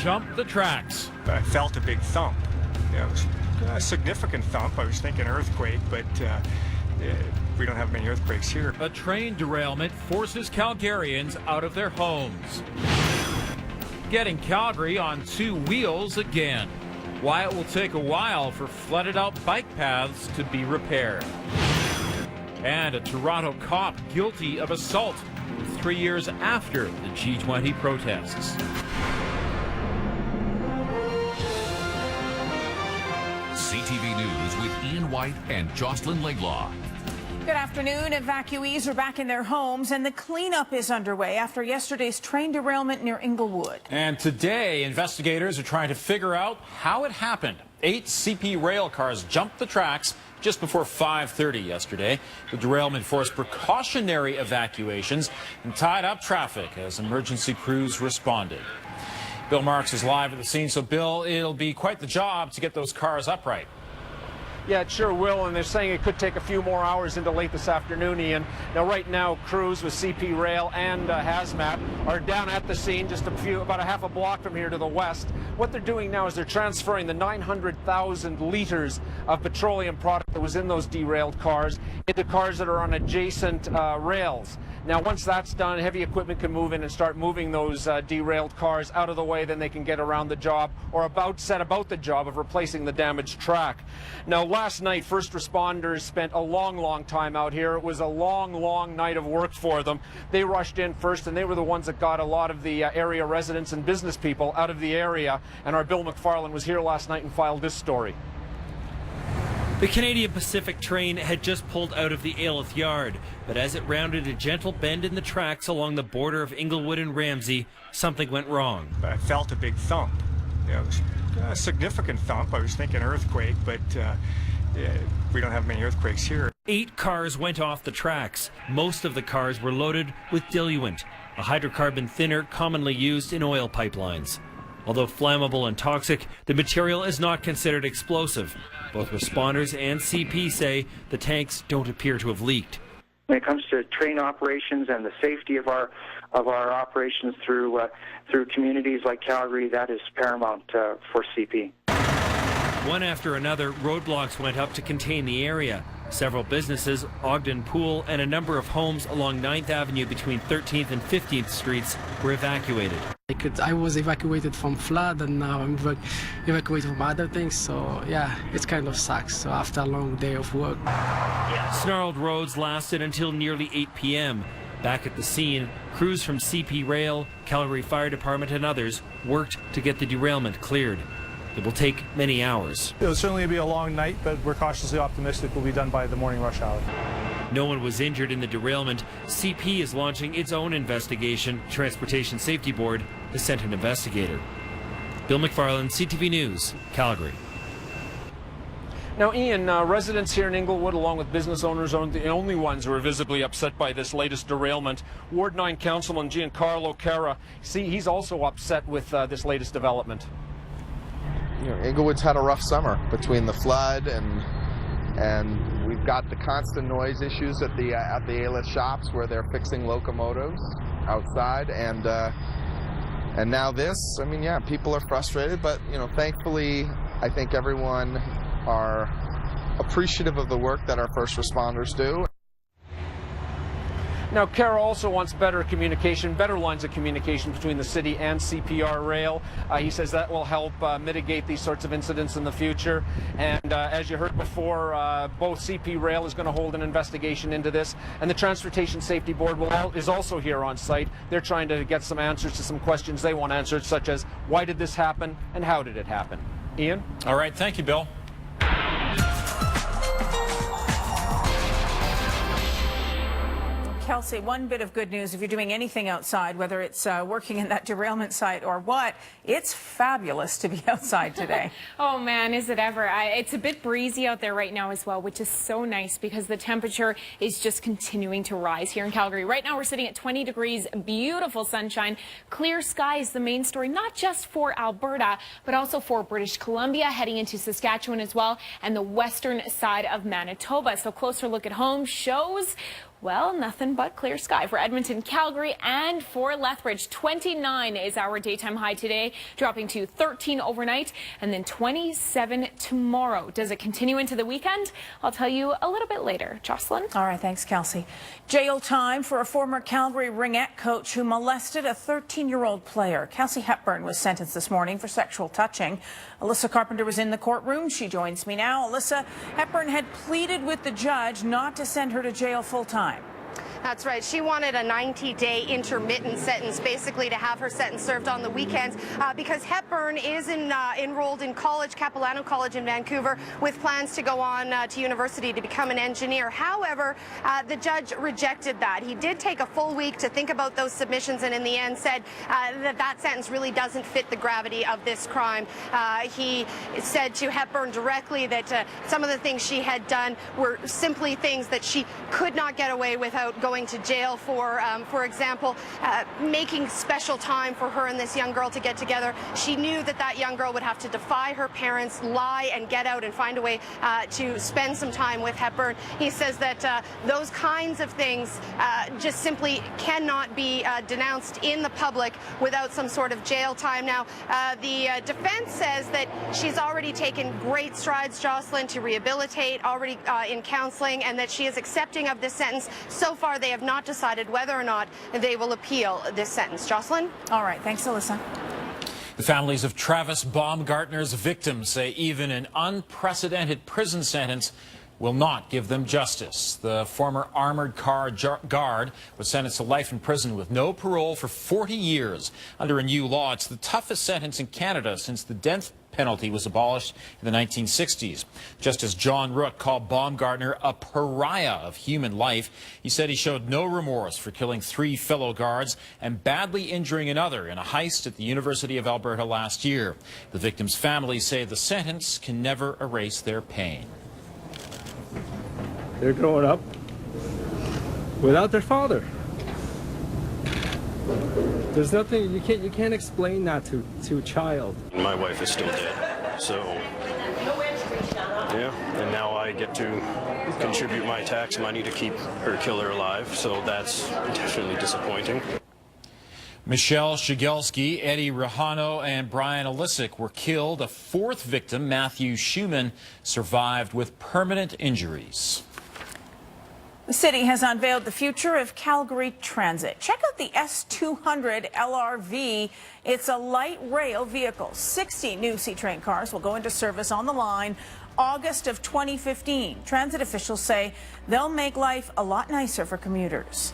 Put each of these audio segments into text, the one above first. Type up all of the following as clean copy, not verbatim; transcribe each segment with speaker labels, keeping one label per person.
Speaker 1: jumped the tracks.
Speaker 2: I felt a big thump. Yeah, it was a significant thump. I was thinking earthquake, but we don't have many earthquakes here.
Speaker 1: A train derailment forces Calgarians out of their homes, getting Calgary on two wheels again. Why it will take a while for flooded out bike paths to be repaired. And a Toronto cop guilty of assault 3 years after the G20 protests.
Speaker 3: CTV News with Ian White and Jocelyn Laidlaw.
Speaker 4: Good afternoon. Evacuees are back in their homes and the cleanup is underway after yesterday's train derailment near Inglewood.
Speaker 1: And today, investigators are trying to figure out how it happened. 8 CP rail cars jumped the tracks just before 5:30 yesterday. The derailment forced precautionary evacuations and tied up traffic as emergency crews responded. Bill Marks is live at the scene. So, Bill, it'll be quite the job to get those cars upright.
Speaker 5: Yeah, it sure will, and they're saying it could take a few more hours into late this afternoon, Ian. Now, right now, crews with CP Rail and Hazmat are down at the scene just about a half a block from here to the west. What they're doing now is they're transferring the 900,000 liters of petroleum product that was in those derailed cars into cars that are on adjacent rails. Now, once that's done, heavy equipment can move in and start moving those derailed cars out of the way. Then they can get around the job or set about the job of replacing the damaged track. Now, last night, first responders spent a long time out here. It was a long night of work for them. They rushed in first, and they were the ones that got a lot of the area residents and business people out of the area. And our Bill McFarlane was here last night and filed this story.
Speaker 6: The Canadian Pacific train had just pulled out of the Ailith yard, but as it rounded a gentle bend in the tracks along the border of Inglewood and Ramsey, something went wrong.
Speaker 2: I felt a big thump. Yeah, it was a significant thump. I was thinking earthquake, but we don't have many earthquakes here.
Speaker 6: 8 cars went off the tracks. Most of the cars were loaded with diluent, a hydrocarbon thinner commonly used in oil pipelines. Although flammable and toxic, the material is not considered explosive. Both responders and CP say the tanks don't appear to have leaked.
Speaker 7: When it comes to train operations and the safety of our operations through communities like Calgary, that is paramount for CP.
Speaker 6: One after another, roadblocks went up to contain the area. Several businesses, Ogden Pool, and a number of homes along 9th Avenue between 13th and 15th Streets were evacuated.
Speaker 8: I was evacuated from flood, and now I'm evacuated from other things, so yeah, it kind of sucks. So after a long day of work.
Speaker 6: Snarled roads lasted until nearly 8 p.m. Back at the scene, crews from CP Rail, Calgary Fire Department, and others worked to get the derailment cleared. It will take many hours.
Speaker 9: It'll certainly be a long night, but we're cautiously optimistic we'll be done by the morning rush hour.
Speaker 6: No one was injured in the derailment. CP is launching its own investigation. Transportation Safety Board has sent an investigator. Bill McFarlane, CTV News, Calgary.
Speaker 5: Now, Ian, residents here in Inglewood, along with business owners, aren't the only ones who are visibly upset by this latest derailment. Ward 9 Councilman Giancarlo Cara, he's also upset with this latest development.
Speaker 10: You know, Inglewood's had a rough summer between the flood and we've got the constant noise issues at the Ailith shops where they're fixing locomotives outside, and now this. I mean, yeah, people are frustrated, but you know, thankfully, I think everyone are appreciative of the work that our first responders do.
Speaker 5: Now, Cara also wants better communication, better lines of communication between the city and CPR Rail. He says that will help mitigate these sorts of incidents in the future. And as you heard before, both CP Rail is going to hold an investigation into this, and the Transportation Safety Board is also here on site. They're trying to get some answers to some questions they want answered, such as why did this happen and how did it happen? Ian?
Speaker 1: All right, thank you, Bill.
Speaker 4: Kelsey, one bit of good news, if you're doing anything outside, whether it's working in that derailment site or what, it's fabulous to be outside today.
Speaker 11: Oh man, is it ever. It's a bit breezy out there right now as well, which is so nice because the temperature is just continuing to rise here in Calgary. Right now we're sitting at 20 degrees, beautiful sunshine. Clear sky is the main story, not just for Alberta, but also for British Columbia, heading into Saskatchewan as well, and the western side of Manitoba. So closer look at home shows Well, nothing but clear sky for Edmonton, Calgary, and for Lethbridge. 29 is our daytime high today, dropping to 13 overnight, and then 27 tomorrow. Does it continue into the weekend? I'll tell you a little bit later. Jocelyn?
Speaker 4: All right, thanks, Kelsey. Jail time for a former Calgary ringette coach who molested a 13-year-old player. Kelsey Hepburn was sentenced this morning for sexual touching. Alyssa Carpenter was in the courtroom. She joins me now. Alyssa, Hepburn had pleaded with the judge not to send her to jail full-time.
Speaker 12: That's right. She wanted a 90-day intermittent sentence, basically to have her sentence served on the weekends, because Hepburn is enrolled in college, Capilano College in Vancouver, with plans to go on to university to become an engineer. However, the judge rejected that. He did take a full week to think about those submissions and in the end said that sentence really doesn't fit the gravity of this crime. He said to Hepburn directly that some of the things she had done were simply things that she could not get away without going to jail for example, making special time for her and this young girl to get together. She knew that that young girl would have to defy her parents, lie and get out and find a way to spend some time with Hepburn. He says that those kinds of things just simply cannot be denounced in the public without some sort of jail time. Now, the defense says that she's already taken great strides, Jocelyn, to rehabilitate, already in counseling, and that she is accepting of this sentence. So far, they have not decided whether or not they will appeal this sentence. Jocelyn?
Speaker 4: All right. Thanks, Alyssa.
Speaker 1: The families of Travis Baumgartner's victims say even an unprecedented prison sentence will not give them justice. The former armored car guard was sentenced to life in prison with no parole for 40 years. Under a new law, it's the toughest sentence in Canada since the death penalty was abolished in the 1960s. Justice John Rook called Baumgartner a pariah of human life. He said he showed no remorse for killing 3 fellow guards and badly injuring another in a heist at the University of Alberta last year. The victims' families say the sentence can never erase their pain.
Speaker 13: They're growing up without their father. There's nothing, you can't explain that to a child.
Speaker 14: My wife is still dead, so yeah, and now I get to contribute my tax money to keep her killer alive, so that's definitely disappointing.
Speaker 1: Michelle Shigelski, Eddie Rahano, and Brian Olisic were killed. A 4th victim, Matthew Schumann, survived with permanent injuries.
Speaker 4: The city has unveiled the future of Calgary Transit. Check out the S200 LRV. It's a light rail vehicle. 60 new C-Train cars will go into service on the line August of 2015. Transit officials say they'll make life a lot nicer for commuters.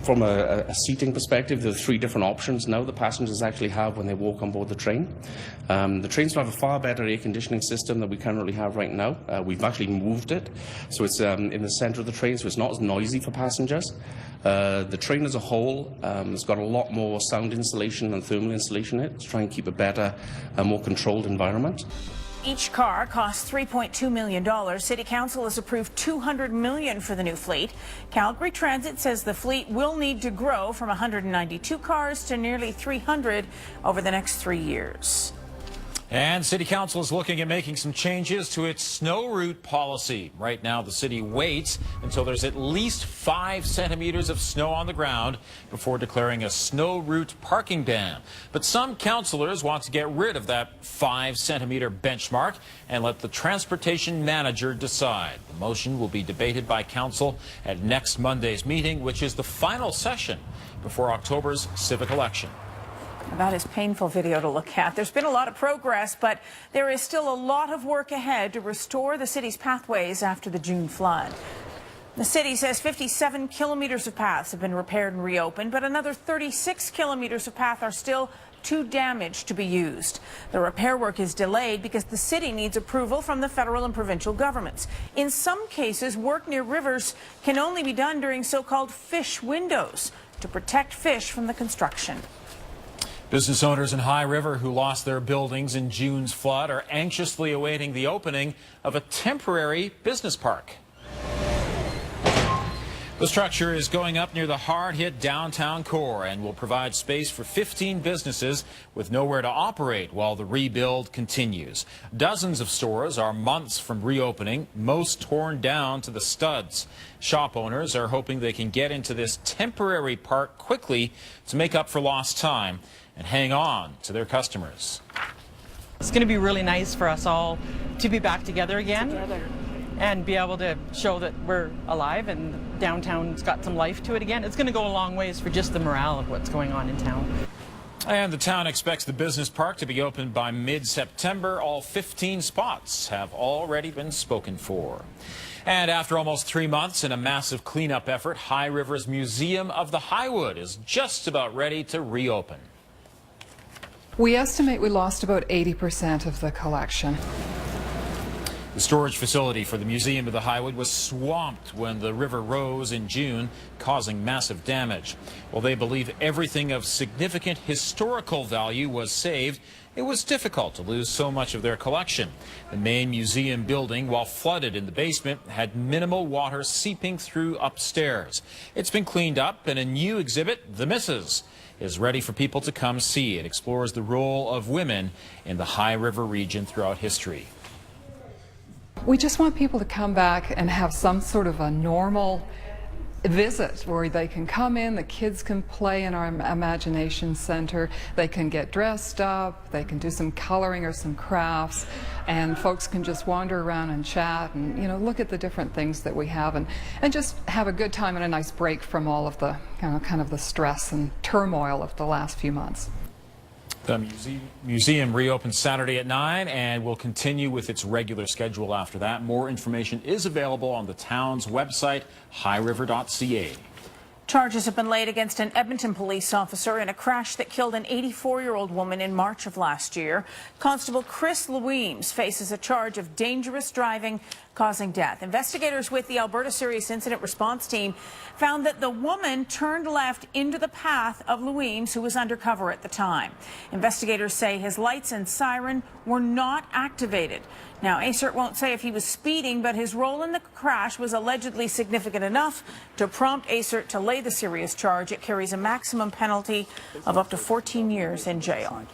Speaker 15: From a seating perspective, there are 3 different options now the passengers actually have when they walk on board the train. The trains will have a far better air conditioning system than we currently have right now. We've actually moved it, so it's in the centre of the train, so it's not as noisy for passengers. The train as a whole has got a lot more sound insulation and thermal insulation in it to try and keep a better, more controlled environment.
Speaker 4: Each car costs $3.2 million. City Council has approved $200 million for the new fleet. Calgary Transit says the fleet will need to grow from 192 cars to nearly 300 over the next 3 years.
Speaker 1: And City Council is looking at making some changes to its snow route policy. Right now, the city waits until there's at least 5 centimeters of snow on the ground before declaring a snow route parking ban. But some councillors want to get rid of that 5-centimeter benchmark and let the transportation manager decide. The motion will be debated by council at next Monday's meeting, which is the final session before October's civic election.
Speaker 4: That is painful video to look at. There's been a lot of progress, but there is still a lot of work ahead to restore the city's pathways after the June flood. The city says 57 kilometers of paths have been repaired and reopened, but another 36 kilometers of path are still too damaged to be used. The repair work is delayed because the city needs approval from the federal and provincial governments. In some cases, work near rivers can only be done during so-called fish windows to protect fish from the construction.
Speaker 1: Business owners in High River who lost their buildings in June's flood are anxiously awaiting the opening of a temporary business park. The structure is going up near the hard-hit downtown core and will provide space for 15 businesses with nowhere to operate while the rebuild continues. Dozens of stores are months from reopening, most torn down to the studs. Shop owners are hoping they can get into this temporary park quickly to make up for lost time and hang on to their customers.
Speaker 16: It's going to be really nice for us all to be back together again and be able to show that we're alive and downtown's got some life to it again. It's going to go a long ways for just the morale of what's going on in town.
Speaker 1: And the town expects the business park to be open by mid-September. All 15 spots have already been spoken for. And after almost 3 months in a massive cleanup effort, High River's Museum of the Highwood is just about ready to reopen.
Speaker 17: We estimate we lost about 80% of the collection.
Speaker 1: The storage facility for the Museum of the Highwood was swamped when the river rose in June, causing massive damage. While they believe everything of significant historical value was saved, it was difficult to lose so much of their collection. The main museum building, while flooded in the basement, had minimal water seeping through upstairs. It's been cleaned up, and a new exhibit, The Misses, is ready for people to come see. It explores the role of women in the High River region throughout history.
Speaker 17: We just want people to come back and have some sort of a normal visit where they can come in, the kids can play in our imagination center, they can get dressed up, they can do some coloring or some crafts, and folks can just wander around and chat and, you know, look at the different things that we have and just have a good time and a nice break from all of the kind of the stress and turmoil of the last few months.
Speaker 1: The museum reopens Saturday at 9 and will continue with its regular schedule after that. More information is available on the town's website, highriver.ca.
Speaker 4: Charges have been laid against an Edmonton police officer in a crash that killed an 84-year-old woman in March of last year. Constable Chris Leweems faces a charge of dangerous driving causing death. Investigators with the Alberta Serious Incident Response Team found that the woman turned left into the path of Leweems, who was undercover at the time. Investigators say his lights and siren were not activated. Now, ASERT won't say if he was speeding, but his role in the crash was allegedly significant enough to prompt ASERT to lay the serious charge. It carries a maximum penalty of up to 14 years in jail.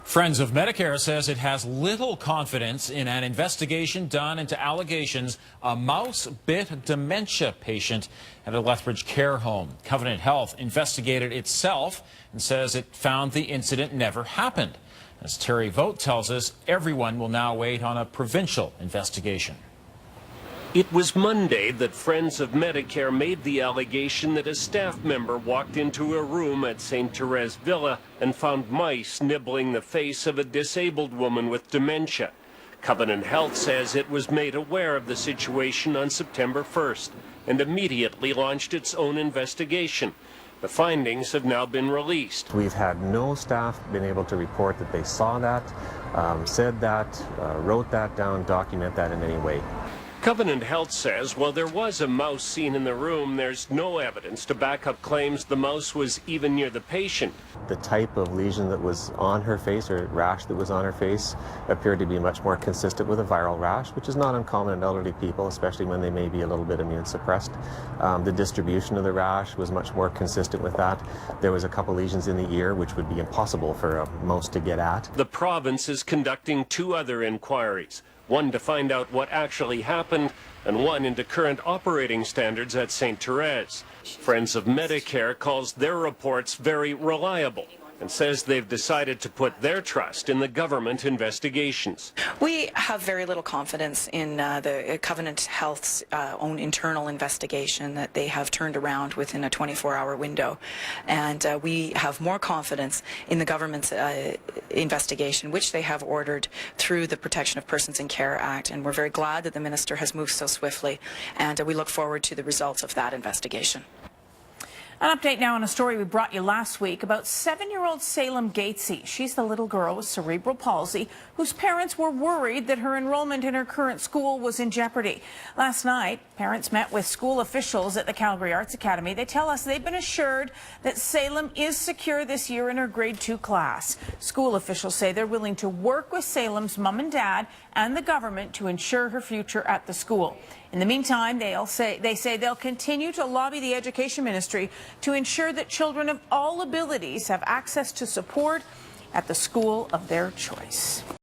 Speaker 1: Friends of Medicare says it has little confidence in an investigation done into allegations a mouse bit dementia patient at a Lethbridge care home. Covenant Health investigated itself and says it found the incident never happened. As Terry Vogt tells us, everyone will now wait on a provincial investigation.
Speaker 18: It was Monday that Friends of Medicare made the allegation that a staff member walked into a room at St. Therese Villa and found mice nibbling the face of a disabled woman with dementia. Covenant Health says it was made aware of the situation on September 1st and immediately launched its own investigation. The findings have now been released.
Speaker 19: We've had no staff been able to report that they saw that, said that, wrote that down, document that in any way.
Speaker 18: Covenant Health says while there was a mouse seen in the room, there's no evidence to back up claims the mouse was even near the patient.
Speaker 19: The type of lesion that was on her face, or rash that was on her face, appeared to be much more consistent with a viral rash, which is not uncommon in elderly people, especially when they may be a little bit immune suppressed. The distribution of the rash was much more consistent with that. There was a couple lesions in the ear, which would be impossible for a mouse to get at.
Speaker 18: The province is conducting 2 other inquiries. One to find out what actually happened, and one into current operating standards at St. Therese. Friends of Medicare calls their reports very reliable and says they've decided to put their trust in the government investigations.
Speaker 20: We have very little confidence in the Covenant Health's own internal investigation that they have turned around within a 24-hour window. And we have more confidence in the government's investigation, which they have ordered through the Protection of Persons in Care Act. And we're very glad that the minister has moved so swiftly. And we look forward to the results of that investigation.
Speaker 4: An update now on a story we brought you last week about 7-year-old Salem Gatesy. She's the little girl with cerebral palsy whose parents were worried that her enrollment in her current school was in jeopardy. Last night, parents met with school officials at the Calgary Arts Academy. They tell us they've been assured that Salem is secure this year in her grade 2 class. School officials say they're willing to work with Salem's mom and dad and the government to ensure her future at the school. In the meantime, they say they'll continue to lobby the Education Ministry to ensure that children of all abilities have access to support at the school of their choice.